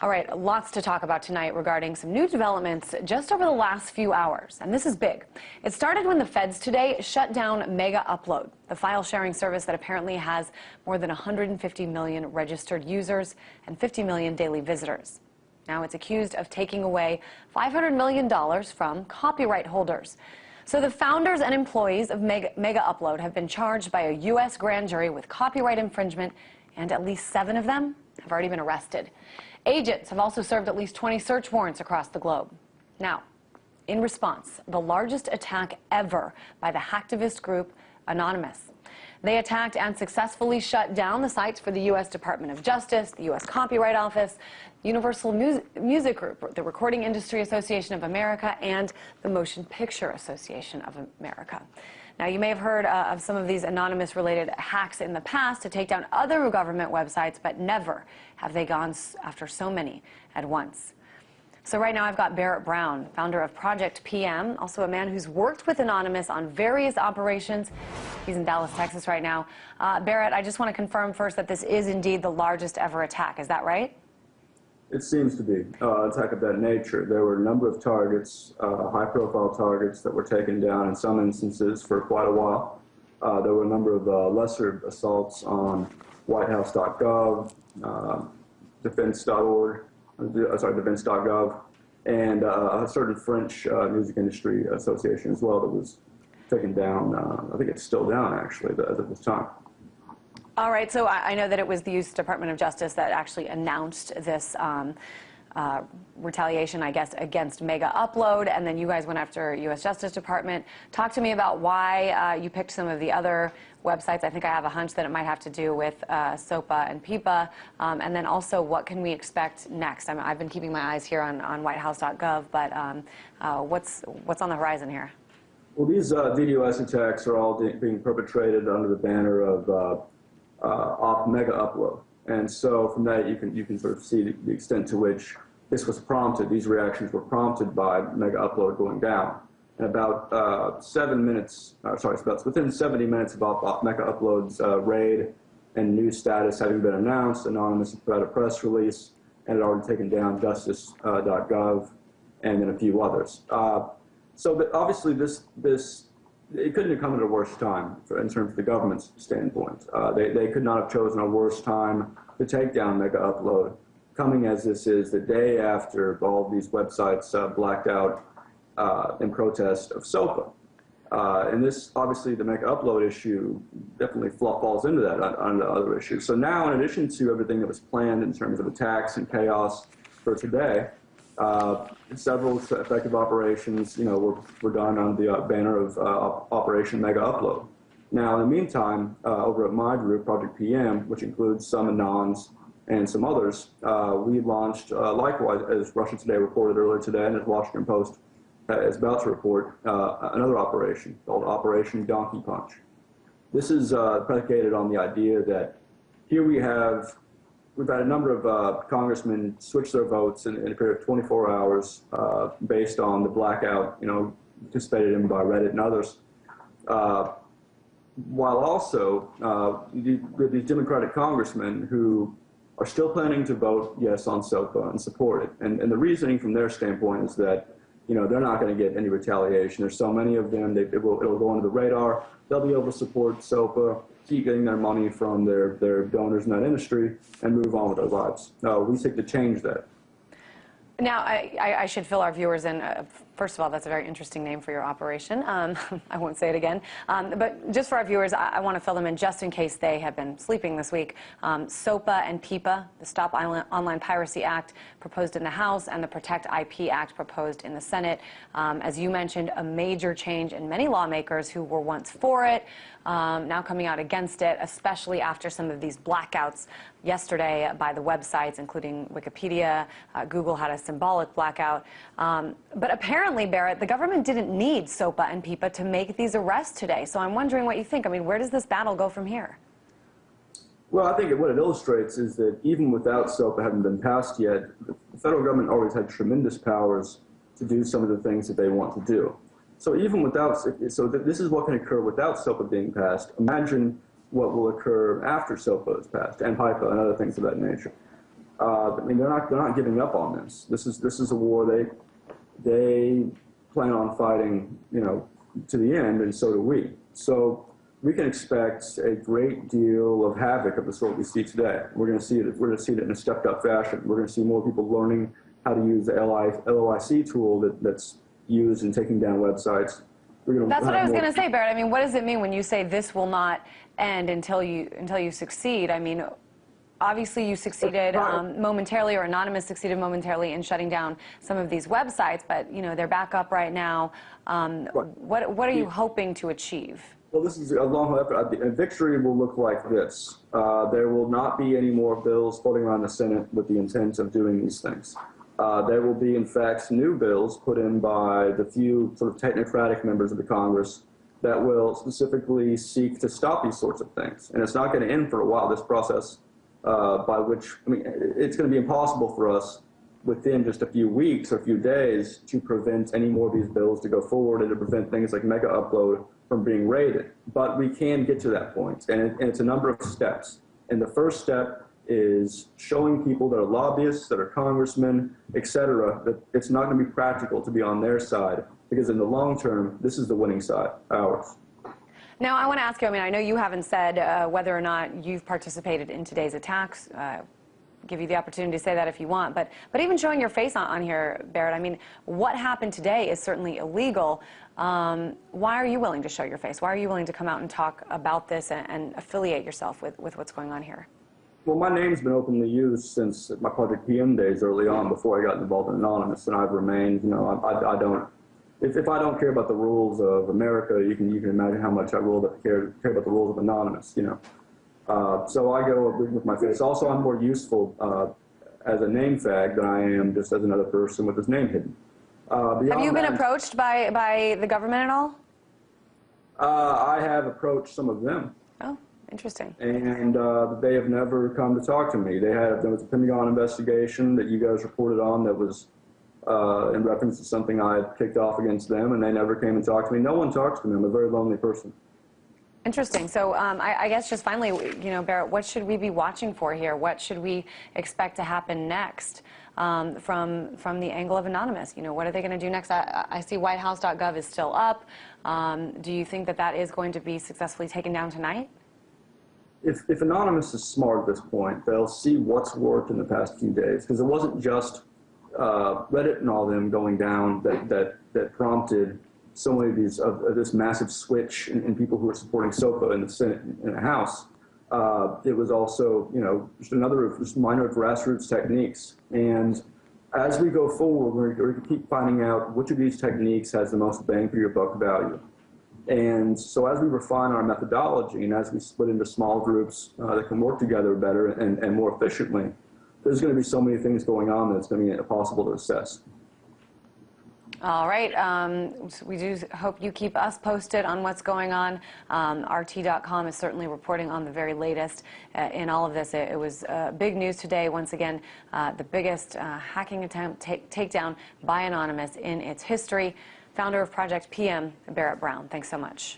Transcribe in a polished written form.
All right, lots to talk about tonight regarding some new developments just over the last few hours, and this is big. It started when the feds today shut down Megaupload, the file-sharing service that apparently has more than 150 million registered users and 50 million daily visitors. Now it's accused of taking away $500 million from copyright holders. So the founders and employees of Megaupload have been charged by a U.S. grand jury with copyright infringement, and at least 7 of them have already been arrested. Agents have also served at least 20 search warrants across the globe. Now, in response, the largest attack ever by the hacktivist group Anonymous. They attacked and successfully shut down the sites for the U.S. Department of Justice, the U.S. Copyright Office, Universal Music Group, the Recording Industry Association of America, and the Motion Picture Association of America. Now, you may have heard of some of these Anonymous-related hacks in the past to take down other government websites, but never have they gone after so many at once. So right now I've got Barrett Brown, founder of Project PM, also a man who's worked with Anonymous on various operations. He's in Dallas, Texas right now. Barrett, I just want to confirm first that this is indeed the largest ever attack. Is that right? It seems to be an attack of that nature. There were a number of targets, high-profile targets that were taken down in some instances for quite a while. There were a number of lesser assaults on whitehouse.gov, defense.org, defense.gov, and a certain French music industry association as well that was taken down. I think it's still down, actually, as of this time. All right, so I know that it was the U.S. Department of Justice that actually announced this retaliation, I guess, against Megaupload, and then you guys went after U.S. Justice Department. Talk to me about why you picked some of the other websites. I think I have a hunch that it might have to do with SOPA and PIPA, and then also what can we expect next? I've been keeping my eyes here on whitehouse.gov, but what's on the horizon here? Well, these DDoS attacks are all being perpetrated under the banner of Megaupload, and so from that you can sort of see the extent to which this was prompted. These reactions were prompted by Megaupload going down, and about 7 minutes, it's within 70 minutes of Megaupload's raid and new status having been announced, Anonymous put out a press release and had already taken down justice.gov and then a few others. But obviously it couldn't have come at a worse time in terms of the government's standpoint. They could not have chosen a worse time to take down Megaupload, coming as this is the day after all of these websites blacked out in protest of SOPA. And this, obviously, the Megaupload issue definitely falls into that on the other issues. So now, in addition to everything that was planned in terms of attacks and chaos for today, several effective operations, were done on the banner of Operation Megaupload. Now, in the meantime, over at my group, Project PM, which includes some Anons and some others, we launched, likewise, as Russia Today reported earlier today, and as Washington Post is about to report, another operation called Operation Donkey Punch. This is predicated on the idea that here we've had a number of congressmen switch their votes in a period of 24 hours based on the blackout, participated in by Reddit and others, while also these Democratic congressmen who are still planning to vote yes on SOPA and support it. And the reasoning from their standpoint is that they're not going to get any retaliation. There's so many of them, it'll go under the radar. They'll be able to support SOPA, keep getting their money from their donors in that industry, and move on with their lives. No, we seek to change that. Now, I should fill our viewers in. First of all, that's a very interesting name for your operation. I won't say it again. But just for our viewers, I want to fill them in just in case they have been sleeping this week. SOPA and PIPA, the Stop Online Piracy Act proposed in the House, and the Protect IP Act proposed in the Senate. As you mentioned, a major change in many lawmakers who were once for it, now coming out against it, especially after some of these blackouts yesterday by the websites, including Wikipedia. Google had a symbolic blackout. But apparently, Barrett, the government didn't need SOPA and PIPA to make these arrests today. So I'm wondering what you think. Where does this battle go from here? Well, I think what it illustrates is that even without SOPA having been passed yet, the federal government always had tremendous powers to do some of the things that they want to do. So even without, this is what can occur without SOPA being passed. Imagine what will occur after SOPA is passed, and PIPA and other things of that nature. I mean, they're not giving up on this. This is a war they plan on fighting, to the end, and so do we. So we can expect a great deal of havoc of the sort we see today. We're going to see it. We're going to see it in a stepped-up fashion. We're going to see more people learning how to use the LOIC tool that's used in taking down websites. That's what I was going to say, Barrett. I mean, what does it mean when you say this will not end until you succeed? I mean, obviously you succeeded momentarily, or Anonymous succeeded momentarily in shutting down some of these websites, but they're back up right now. What are you hoping to achieve? Well, this is a long effort. A victory will look like this. There will not be any more bills floating around the Senate with the intent of doing these things. There will be, in fact, new bills put in by the few sort of technocratic members of the Congress that will specifically seek to stop these sorts of things. And it's not going to end for a while, this process, by which, I mean, it's going to be impossible for us within just a few weeks or a few days to prevent any more of these bills to go forward and to prevent things like Megaupload from being raided. But we can get to that point, and it's a number of steps. And the first step is showing people that are lobbyists, that are congressmen, et cetera, that it's not going to be practical to be on their side, because in the long term, this is the winning side, ours. Now, I want to ask you, I mean, I know you haven't said whether or not you've participated in today's attacks. Give you the opportunity to say that if you want, but even showing your face on here, Barrett, I mean, what happened today is certainly illegal. Why are you willing to show your face? Why are you willing to come out and talk about this and affiliate yourself with what's going on here? Well, my name's been openly used since my Project PM days early on, before I got involved in Anonymous, and I've remained, I don't, if I don't care about the rules of America, you can imagine how much I will care about the rules of Anonymous, So I go with my face. Also, I'm more useful as a name fag than I am just as another person with his name hidden. Have you been approached by the government at all? I have approached some of them. Oh, interesting. And they have never come to talk to me. There was a Pentagon investigation that you guys reported on that was in reference to something I had kicked off against them, and they never came and talked to me. No one talks to me. I'm a very lonely person. Interesting. So I guess just finally, Barrett, what should we be watching for here? What should we expect to happen next from the angle of Anonymous? What are they going to do next? I see whitehouse.gov is still up. Do you think that is going to be successfully taken down tonight? If Anonymous is smart at this point, they'll see what's worked in the past few days, because it wasn't just Reddit and all them going down that prompted so many of these this massive switch in people who are supporting SOPA in the Senate and the House. It was also, just minor grassroots techniques. And as we go forward, we're going to keep finding out which of these techniques has the most bang for your buck value. And so as we refine our methodology and as we split into small groups that can work together better and more efficiently, there's going to be so many things going on that it's going to be impossible to assess. All right. We do hope you keep us posted on what's going on. RT.com is certainly reporting on the very latest in all of this. It was big news today. Once again, the biggest hacking attempt takedown by Anonymous in its history. Founder of Project PM, Barrett Brown. Thanks so much.